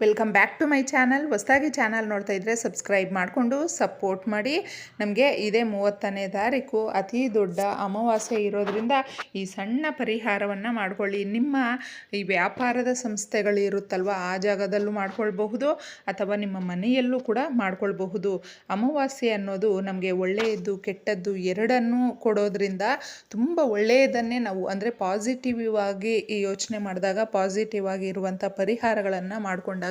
Welcome back to my channel. ಹೊಸದಾಗಿ channel ನೋಡ್ತಾ ಇದ್ದರೆ ಸಬ್ಸ್ಕ್ರೈಬ್ ಮಾಡಿಕೊಂಡು ಸಪೋರ್ಟ್ ಮಾಡಿ. ನಮಗೆ ಇದೇ 30ನೇ ತಾರೀಕು ಅತಿ ದೊಡ್ಡ ಅಮಾವಾಸ್ಯೆ ಇರೋದ್ರಿಂದ ಈ ಸಣ್ಣ ಪರಿಹಾರವನ್ನು ಮಾಡಿಕೊಳ್ಳಿ. ನಿಮ್ಮ ಈ ವ್ಯಾಪಾರದ ಸಂಸ್ಥೆಗಳು ಇರುತ್ತಲ್ವ, ಆ ಜಾಗದಲ್ಲೂ ಮಾಡ್ಕೊಳ್ಬಹುದು ಅಥವಾ ನಿಮ್ಮ ಮನೆಯಲ್ಲೂ ಕೂಡ ಮಾಡ್ಕೊಳ್ಬಹುದು. ಅಮಾವಾಸ್ಯೆ ಅನ್ನೋದು ನಮಗೆ ಒಳ್ಳೆಯದು ಕೆಟ್ಟದ್ದು ಎರಡನ್ನೂ ಕೊಡೋದ್ರಿಂದ ತುಂಬ ಒಳ್ಳೆಯದನ್ನೇ ನಾವು ಅಂದರೆ ಪಾಸಿಟಿವ್ ಆಗಿ ಯೋಚನೆ ಮಾಡಿದಾಗ ಪಾಸಿಟಿವ್ ಆಗಿ ಇರುವಂಥ ಪರಿಹಾರಗಳನ್ನು ಮಾಡಿಕೊಂಡಾಗ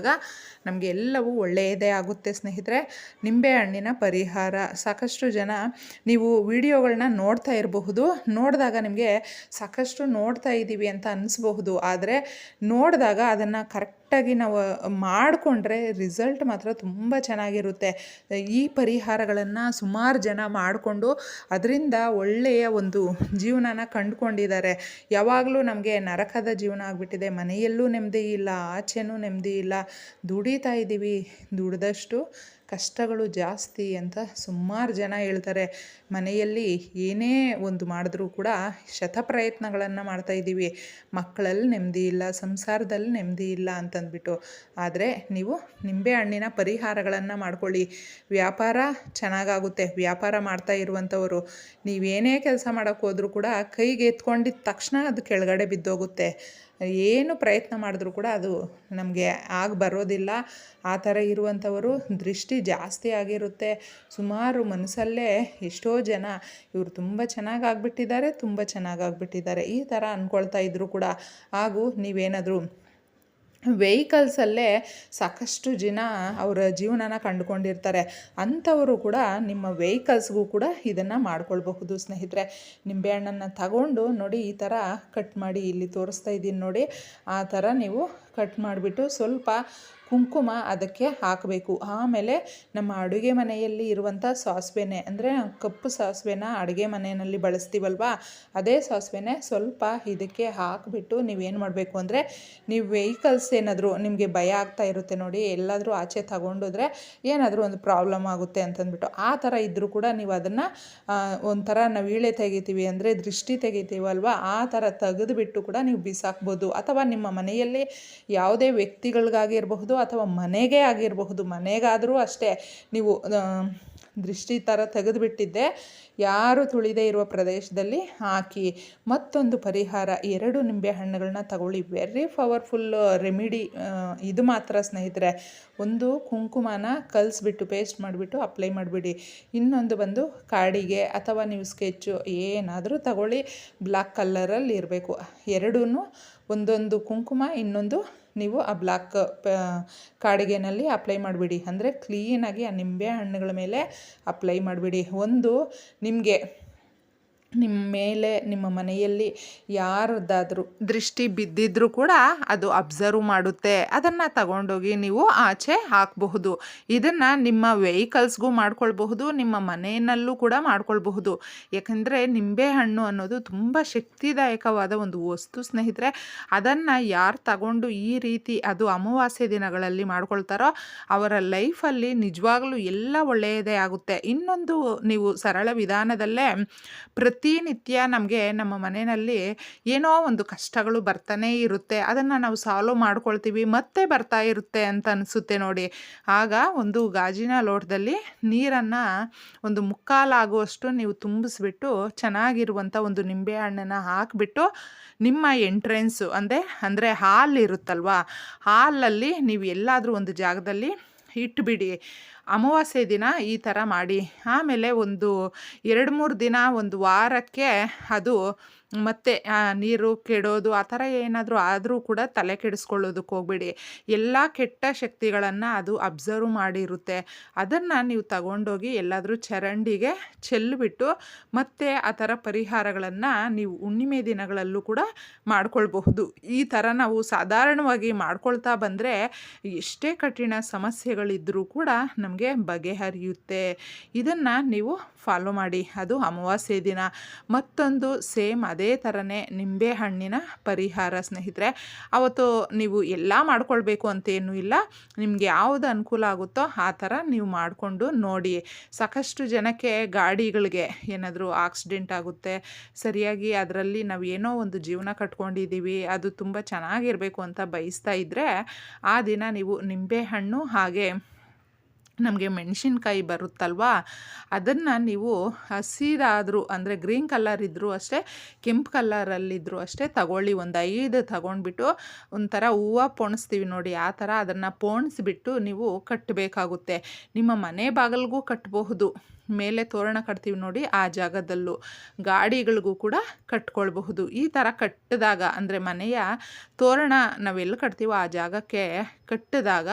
ನಮಗೆ ಎಲ್ಲವೂ ಒಳ್ಳೆಯದೇ ಆಗುತ್ತೆ ಸ್ನೇಹಿತರೆ. ನಿಂಬೆ ಹಣ್ಣಿನ ಪರಿಹಾರ. ಸಾಕಷ್ಟು ಜನ ನೀವು ವಿಡಿಯೋಗಳನ್ನ ನೋಡ್ತಾ ಇರಬಹುದು, ನೋಡಿದಾಗ ನಿಮಗೆ ಸಾಕಷ್ಟು ನೋಡ್ತಾ ಇದ್ದೀವಿ ಅಂತ ಅನಿಸ್ಬಹುದು. ಆದರೆ ನೋಡಿದಾಗ ಅದನ್ನು ಕರೆಕ್ಟಾಗಿ ನಾವು ಮಾಡಿಕೊಂಡ್ರೆ ರಿಸಲ್ಟ್ ಮಾತ್ರ ತುಂಬ ಚೆನ್ನಾಗಿರುತ್ತೆ. ಈ ಪರಿಹಾರಗಳನ್ನು ಸುಮಾರು ಜನ ಮಾಡಿಕೊಂಡು ಅದರಿಂದ ಒಳ್ಳೆಯ ಒಂದು ಜೀವನನ ಕಂಡುಕೊಂಡಿದ್ದಾರೆ. ಯಾವಾಗಲೂ ನಮಗೆ ನರಕದ ಜೀವನ ಆಗಿಬಿಟ್ಟಿದೆ, ಮನೆಯಲ್ಲೂ ನೆಮ್ಮದಿ ಇಲ್ಲ, ಆಚೆನೂ ನೆಮ್ಮದಿ ಇಲ್ಲ, ದುಡಿತಾ ಇದ್ದೀವಿ, ದುಡಿದಷ್ಟು ಕಷ್ಟಗಳು ಜಾಸ್ತಿ ಅಂತ ಸುಮಾರು ಜನ ಹೇಳ್ತಾರೆ. ಮನೆಯಲ್ಲಿ ಏನೇ ಒಂದು ಮಾಡಿದ್ರೂ ಕೂಡ ಶತಪ್ರಯತ್ನಗಳನ್ನು ಮಾಡ್ತಾಯಿದ್ದೀವಿ, ಮಕ್ಕಳಲ್ಲಿ ನೆಮ್ಮದಿ ಇಲ್ಲ, ಸಂಸಾರದಲ್ಲಿ ನೆಮ್ಮದಿ ಇಲ್ಲ ಅಂತಂದ್ಬಿಟ್ಟು. ಆದರೆ ನೀವು ನಿಂಬೆ ಹಣ್ಣಿನ ಪರಿಹಾರಗಳನ್ನು ಮಾಡ್ಕೊಳ್ಳಿ, ವ್ಯಾಪಾರ ಚೆನ್ನಾಗಾಗುತ್ತೆ. ವ್ಯಾಪಾರ ಮಾಡ್ತಾ ಇರುವಂಥವರು ನೀವೇನೇ ಕೆಲಸ ಮಾಡೋಕ್ಕೆ ಹೋದರೂ ಕೂಡ ಕೈಗೆ ಎತ್ಕೊಂಡಿದ್ದ ತಕ್ಷಣ ಅದು ಕೆಳಗಡೆ ಬಿದ್ದೋಗುತ್ತೆ. ಏನು ಪ್ರಯತ್ನ ಮಾಡಿದ್ರೂ ಕೂಡ ಅದು ನಮಗೆ ಬರೋದಿಲ್ಲ. ಆ ಥರ ಇರುವಂಥವರು ದೃಷ್ಟಿ ಜಾಸ್ತಿ ಆಗಿರುತ್ತೆ. ಸುಮಾರು ಮನಸ್ಸಲ್ಲೇ ಎಷ್ಟೋ ಜನ ಇವರು ತುಂಬ ಚೆನ್ನಾಗಾಗ್ಬಿಟ್ಟಿದ್ದಾರೆ ಈ ಥರ ಅಂದ್ಕೊಳ್ತಾ ಇದ್ದರೂ ಕೂಡ. ಹಾಗೂ ನೀವೇನಾದರೂ ವೆಹಿಕಲ್ಸಲ್ಲೇ ಸಾಕಷ್ಟು ಜನ ಅವರ ಜೀವನನ ಕಂಡುಕೊಂಡಿರ್ತಾರೆ. ಅಂಥವರು ಕೂಡ ನಿಮ್ಮ ವೆಹಿಕಲ್ಸ್ಗೂ ಕೂಡ ಇದನ್ನು ಮಾಡ್ಕೊಳ್ಬಹುದು ಸ್ನೇಹಿತರೆ. ನಿಂಬೆಹಣ್ಣನ್ನು ತಗೊಂಡು ನೋಡಿ, ಈ ಥರ ಕಟ್ ಮಾಡಿ, ಇಲ್ಲಿ ತೋರಿಸ್ತಾ ಇದ್ದೀನಿ ನೋಡಿ, ಆ ಥರ ನೀವು ಕಟ್ ಮಾಡಿಬಿಟ್ಟು ಸ್ವಲ್ಪ ಕುಂಕುಮ ಅದಕ್ಕೆ ಹಾಕಬೇಕು. ಆಮೇಲೆ ನಮ್ಮ ಅಡುಗೆ ಮನೆಯಲ್ಲಿ ಇರುವಂಥ ಸಾಸಿವೆನೆ ಅಂದರೆ ಕಪ್ಪು ಸಾಸಿವೆನ ಅಡುಗೆ ಮನೆಯಲ್ಲಿ ಬಳಸ್ತೀವಲ್ವ, ಅದೇ ಸಾಸಿವೆನೆ ಸ್ವಲ್ಪ ಇದಕ್ಕೆ ಹಾಕಿಬಿಟ್ಟು ನೀವೇನು ಮಾಡಬೇಕು ಅಂದರೆ, ನೀವು ವೆಹಿಕಲ್ಸ್ ಏನಾದರೂ ನಿಮಗೆ ಭಯ ಆಗ್ತಾ ಇರುತ್ತೆ ನೋಡಿ, ಎಲ್ಲಾದರೂ ಆಚೆ ತಗೊಂಡೋದ್ರೆ ಏನಾದರೂ ಒಂದು ಪ್ರಾಬ್ಲಮ್ ಆಗುತ್ತೆ ಅಂತಂದ್ಬಿಟ್ಟು, ಆ ಥರ ಇದ್ದರೂ ಕೂಡ ನೀವು ಅದನ್ನು ಒಂಥರ ನಾವು ಈಳೆ ತೆಗಿತೀವಿ ಅಂದರೆ ದೃಷ್ಟಿ ತೆಗಿತೀವಲ್ವ, ಆ ಥರ ತೆಗೆದುಬಿಟ್ಟು ಕೂಡ ನೀವು ಬಿಸಾಕ್ಬೋದು. ಅಥವಾ ನಿಮ್ಮ ಮನೆಯಲ್ಲಿ ಯಾವುದೇ ವ್ಯಕ್ತಿಗಳಿಗಾಗಿರಬಹುದು ಅಥವಾ ಮನೆಗೆ ಆಗಿರಬಹುದು, ಮನೆಗಾದರೂ ಅಷ್ಟೇ ನೀವು ದೃಷ್ಟಿ ಥರ ತೆಗೆದುಬಿಟ್ಟಿದ್ದೆ ಯಾರು ತುಳಿದೇ ಇರುವ ಪ್ರದೇಶದಲ್ಲಿ ಹಾಕಿ. ಮತ್ತೊಂದು ಪರಿಹಾರ, 2 ನಿಂಬೆ ಹಣ್ಣುಗಳನ್ನ ತಗೊಳ್ಳಿ. ವೆರಿ ಪವರ್ಫುಲ್ ರೆಮಿಡಿ ಇದು ಮಾತ್ರ ಸ್ನೇಹಿತರೆ. ಒಂದು ಕುಂಕುಮನ ಕಲಿಸ್ಬಿಟ್ಟು ಪೇಸ್ಟ್ ಮಾಡಿಬಿಟ್ಟು ಅಪ್ಲೈ ಮಾಡಿಬಿಡಿ. ಇನ್ನೊಂದು ಬಂದು ಕಾಡಿಗೆ ಅಥವಾ ನೀವು ಸ್ಕೆಚ್ಚು ಏನಾದರೂ ತಗೊಳ್ಳಿ, ಬ್ಲ್ಯಾಕ್ ಕಲರಲ್ಲಿ ಇರಬೇಕು. ಎರಡೂ ಒಂದೊಂದು ಕುಂಕುಮ, ಇನ್ನೊಂದು ನೀವು ಆ ಬ್ಲ್ಯಾಕ್ ಕಾಡಿಗೆನಲ್ಲಿ ಅಪ್ಲೈ ಮಾಡಿಬಿಡಿ. ಅಂದರೆ ಕ್ಲೀನಾಗಿ ಆ ನಿಂಬೆ ಹಣ್ಣುಗಳ ಮೇಲೆ ಅಪ್ಲೈ ಮಾಡಿಬಿಡಿ. ಒಂದು ನಿಮಗೆ ನಿಮ್ಮ ಮೇಲೆ ನಿಮ್ಮ ಮನೆಯಲ್ಲಿ ಯಾರದ್ದಾದರೂ ದೃಷ್ಟಿ ಬಿದ್ದಿದ್ರೂ ಕೂಡ ಅದು ಅಬ್ಸರ್ವ್ ಮಾಡುತ್ತೆ. ಅದನ್ನು ತಗೊಂಡೋಗಿ ನೀವು ಆಚೆ ಹಾಕಬಹುದು. ಇದನ್ನು ನಿಮ್ಮ ವೆಹಿಕಲ್ಸ್ಗೂ ಮಾಡ್ಕೊಳ್ಬಹುದು, ನಿಮ್ಮ ಮನೆಯಲ್ಲೂ ಕೂಡ ಮಾಡ್ಕೊಳ್ಬಹುದು. ಯಾಕಂದರೆ ನಿಂಬೆಹಣ್ಣು ಅನ್ನೋದು ತುಂಬ ಶಕ್ತಿದಾಯಕವಾದ ಒಂದು ವಸ್ತು ಸ್ನೇಹಿತರೆ. ಅದನ್ನು ಯಾರು ತಗೊಂಡು ಈ ರೀತಿ ಅದು ಅಮಾವಾಸ್ಯೆ ದಿನಗಳಲ್ಲಿ ಮಾಡ್ಕೊಳ್ತಾರೋ ಅವರ ಲೈಫಲ್ಲಿ ನಿಜವಾಗ್ಲೂ ಎಲ್ಲ ಒಳ್ಳೆಯದೇ ಆಗುತ್ತೆ. ಇನ್ನೊಂದು, ನೀವು ಸರಳ ವಿಧಾನದಲ್ಲೇ ಪ್ರತಿನಿತ್ಯ ನಮಗೆ ನಮ್ಮ ಮನೆಯಲ್ಲಿ ಏನೋ ಒಂದು ಕಷ್ಟಗಳು ಬರ್ತಾನೇ ಇರುತ್ತೆ, ಅದನ್ನು ನಾವು ಸಾಲ್ವ್ ಮಾಡ್ಕೊಳ್ತೀವಿ, ಮತ್ತೆ ಬರ್ತಾ ಇರುತ್ತೆ ಅಂತ ಅನಿಸುತ್ತೆ ನೋಡಿ. ಆಗ ಒಂದು ಗಾಜಿನ ಲೋಟದಲ್ಲಿ ನೀರನ್ನು ಒಂದು ಮುಕ್ಕಾಲಾಗುವಷ್ಟು ನೀವು ತುಂಬಿಸ್ಬಿಟ್ಟು ಚೆನ್ನಾಗಿರುವಂಥ ಒಂದು ನಿಂಬೆ ಹಣ್ಣನ್ನು ಹಾಕಿಬಿಟ್ಟು ನಿಮ್ಮ ಎಂಟ್ರೆನ್ಸು ಅಂದರೆ ಹಾಲ್ ಇರುತ್ತಲ್ವ, ಹಾಲಲ್ಲಿ ನೀವು ಎಲ್ಲಾದರೂ ಒಂದು ಜಾಗದಲ್ಲಿ ಇಟ್ಬಿಡಿ. ಅಮಾವಾಸ್ಯೆ ದಿನ ಈ ಥರ ಮಾಡಿ. ಆಮೇಲೆ ಒಂದು 2-3 ದಿನ, ಒಂದು ವಾರಕ್ಕೆ ಅದು ಮತ್ತೆ ನೀರು ಕೆಡೋದು ಆ ಥರ ಏನಾದರೂ ಆದರೂ ಕೂಡ ತಲೆ ಕೆಡಿಸ್ಕೊಳ್ಳೋದಕ್ಕೆ ಹೋಗ್ಬೇಡಿ. ಎಲ್ಲ ಕೆಟ್ಟ ಶಕ್ತಿಗಳನ್ನು ಅದು ಅಬ್ಸರ್ವ್ ಮಾಡಿರುತ್ತೆ. ಅದನ್ನು ನೀವು ತಗೊಂಡೋಗಿ ಎಲ್ಲಾದರೂ ಚರಂಡಿಗೆ ಚೆಲ್ಲಿಬಿಟ್ಟು ಮತ್ತೆ ಆ ಥರ ಪರಿಹಾರಗಳನ್ನು ನೀವು ಹುಣ್ಣಿಮೆ ದಿನಗಳಲ್ಲೂ ಕೂಡ ಮಾಡ್ಕೊಳ್ಬಹುದು. ಈ ಥರ ನಾವು ಸಾಧಾರಣವಾಗಿ ಮಾಡ್ಕೊಳ್ತಾ ಬಂದರೆ ಎಷ್ಟೇ ಕಠಿಣ ಸಮಸ್ಯೆಗಳಿದ್ದರೂ ಕೂಡ ನಮಗೆ ನಮಗೆ ಬಗೆಹರಿಯುತ್ತೆ. ಇದನ್ನು ನೀವು ಫಾಲೋ ಮಾಡಿ. ಅದು ಅಮಾವಾಸ್ಯೆ ದಿನ. ಮತ್ತೊಂದು ಸೇಮ್ ಅದೇ ಥರನೇ ನಿಂಬೆಹಣ್ಣಿನ ಪರಿಹಾರ ಸ್ನೇಹಿತರೆ. ಅವತ್ತು ನೀವು ಎಲ್ಲ ಮಾಡ್ಕೊಳ್ಬೇಕು ಅಂತೇನೂ ಇಲ್ಲ. ನಿಮಗೆ ಯಾವುದು ಅನುಕೂಲ ಆಗುತ್ತೋ ಆ ಥರ ನೀವು ಮಾಡಿಕೊಂಡು ನೋಡಿ. ಸಾಕಷ್ಟು ಜನಕ್ಕೆ ಗಾಡಿಗಳಿಗೆ ಏನಾದರೂ ಆಕ್ಸಿಡೆಂಟ್ ಆಗುತ್ತೆ, ಸರಿಯಾಗಿ ಅದರಲ್ಲಿ ನಾವು ಏನೋ ಒಂದು ಜೀವನ ಕಟ್ಕೊಂಡಿದ್ದೀವಿ, ಅದು ತುಂಬ ಚೆನ್ನಾಗಿರಬೇಕು ಅಂತ ಬಯಸ್ತಾ ಇದ್ದರೆ ಆ ದಿನ ನೀವು ನಿಂಬೆಹಣ್ಣು ಹಾಗೆ ನಮಗೆ ಮೆಣಸಿನ್ಕಾಯಿ ಬರುತ್ತಲ್ವಾ, ಅದನ್ನು ನೀವು ಹಸಿದಾದರೂ ಅಂದರೆ ಗ್ರೀನ್ ಕಲರ್ ಇದ್ದರೂ ಅಷ್ಟೇ, ಕೆಂಪು ಕಲರಲ್ಲಿದ್ದರೂ ಅಷ್ಟೇ ತಗೊಳ್ಳಿ. ಒಂದು 5 ತಗೊಂಡ್ಬಿಟ್ಟು ಒಂಥರ ಹೂವು ಪೋಣಿಸ್ತೀವಿ ನೋಡಿ, ಆ ಥರ ಅದನ್ನು ಪೋಣಿಸ್ಬಿಟ್ಟು ನೀವು ಕಟ್ಟಬೇಕಾಗುತ್ತೆ. ನಿಮ್ಮ ಮನೆ ಬಾಗಿಲಿಗೂ ಕಟ್ಟಬಹುದು, ಮೇಲೆ ತೋರಣ ಕಟ್ತೀವಿ ನೋಡಿ ಆ ಜಾಗದಲ್ಲೂ, ಗಾಡಿಗಳಿಗೂ ಕೂಡ ಕಟ್ಕೊಳ್ಬಹುದು. ಈ ಥರ ಕಟ್ಟಿದಾಗ ಅಂದರೆ ಮನೆಯ ತೋರಣ ನಾವೆಲ್ಲಿ ಕಟ್ತೀವೋ ಆ ಜಾಗಕ್ಕೆ ಕಟ್ಟಿದಾಗ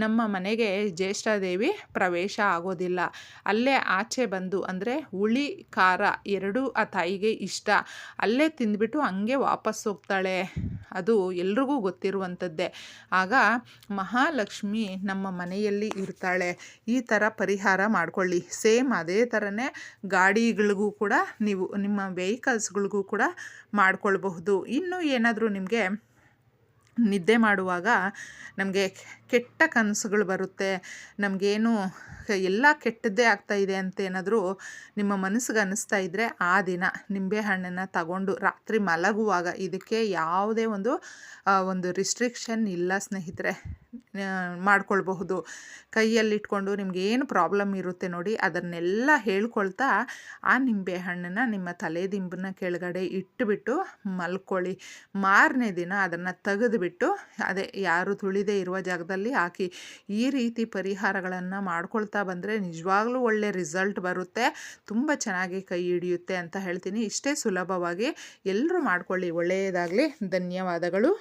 ನಮ್ಮ ಮನೆಗೆ ಜ್ಯೇಷ್ಠಾದೇವಿ ಪ್ರವೇಶ ಆಗೋದಿಲ್ಲ. ಅಲ್ಲೇ ಆಚೆ ಬಂದು ಅಂದರೆ ಹುಳಿ ಖಾರ ಎರಡೂ ಆ ತಾಯಿಗೆ ಇಷ್ಟ, ಅಲ್ಲೇ ತಿಂದ್ಬಿಟ್ಟು ಹಂಗೆ ವಾಪಸ್ ಹೋಗ್ತಾಳೆ. ಅದು ಎಲ್ರಿಗೂ ಗೊತ್ತಿರುವಂಥದ್ದೇ. ಆಗ ಮಹಾಲಕ್ಷ್ಮಿ ನಮ್ಮ ಮನೆಯಲ್ಲಿ ಇರ್ತಾಳೆ. ಈ ಥರ ಪರಿಹಾರ ಮಾಡ್ಕೊಳ್ಳಿ. ಸೇಮ್ ಅದೇ ಥರನೇ ಗಾಡಿಗಳಿಗೂ ಕೂಡ ನೀವು ನಿಮ್ಮ ವೆಹಿಕಲ್ಸ್ಗಳಿಗೂ ಕೂಡ ಮಾಡ್ಕೊಳ್ಬಹುದು. ಇನ್ನೂ ಏನಾದರೂ ನಿಮಗೆ ನಿದ್ದೆ ಮಾಡುವಾಗ ನಮಗೆ ಕೆಟ್ಟ ಕನಸುಗಳು ಬರುತ್ತೆ, ನಮಗೇನು ಎಲ್ಲ ಕೆಟ್ಟದ್ದೇ ಆಗ್ತಾಯಿದೆ ಅಂತ ಏನಾದರೂ ನಿಮ್ಮ ಮನಸ್ಸಿಗೆ ಅನ್ನಿಸ್ತಾ ಇದ್ದರೆ ಆ ದಿನ ನಿಂಬೆಹಣ್ಣನ್ನು ತಗೊಂಡು ರಾತ್ರಿ ಮಲಗುವಾಗ, ಇದಕ್ಕೆ ಯಾವುದೇ ಒಂದು ರಿಸ್ಟ್ರಿಕ್ಷನ್ ಇಲ್ಲ ಸ್ನೇಹಿತರೆ, ಮಾಡ್ಕೊಳ್ಬಹುದು. ಕೈಯಲ್ಲಿಟ್ಕೊಂಡು ನಿಮ್ಗೆ ಏನು ಪ್ರಾಬ್ಲಮ್ ಇರುತ್ತೆ ನೋಡಿ ಅದನ್ನೆಲ್ಲ ಹೇಳ್ಕೊಳ್ತಾ ಆ ನಿಂಬೆಹಣ್ಣನ್ನು ನಿಮ್ಮ ತಲೆದಿಂಬನ್ನ ಕೆಳಗಡೆ ಇಟ್ಟುಬಿಟ್ಟು ಮಲ್ಕೊಳ್ಳಿ. ಮಾರನೇ ದಿನ ಅದನ್ನು ತೆಗೆದುಬಿಟ್ಟು ಅದೇ ಯಾರು ತುಳಿದೇ ಇರುವ ಜಾಗದಲ್ಲಿ ಹಾಕಿ. ಈ ರೀತಿ ಪರಿಹಾರಗಳನ್ನು ಮಾಡ್ಕೊಳ್ತಾ ಬಂದರೆ ನಿಜವಾಗ್ಲೂ ಒಳ್ಳೆ ರಿಸಲ್ಟ್ ಬರುತ್ತೆ, ತುಂಬ ಚೆನ್ನಾಗಿ ಕೈ ಹಿಡಿಯುತ್ತೆ ಅಂತ ಹೇಳ್ತೀನಿ. ಇಷ್ಟೇ ಸುಲಭವಾಗಿ ಎಲ್ಲರೂ ಮಾಡ್ಕೊಳ್ಳಿ. ಒಳ್ಳೆಯದಾಗಲಿ. ಧನ್ಯವಾದಗಳು.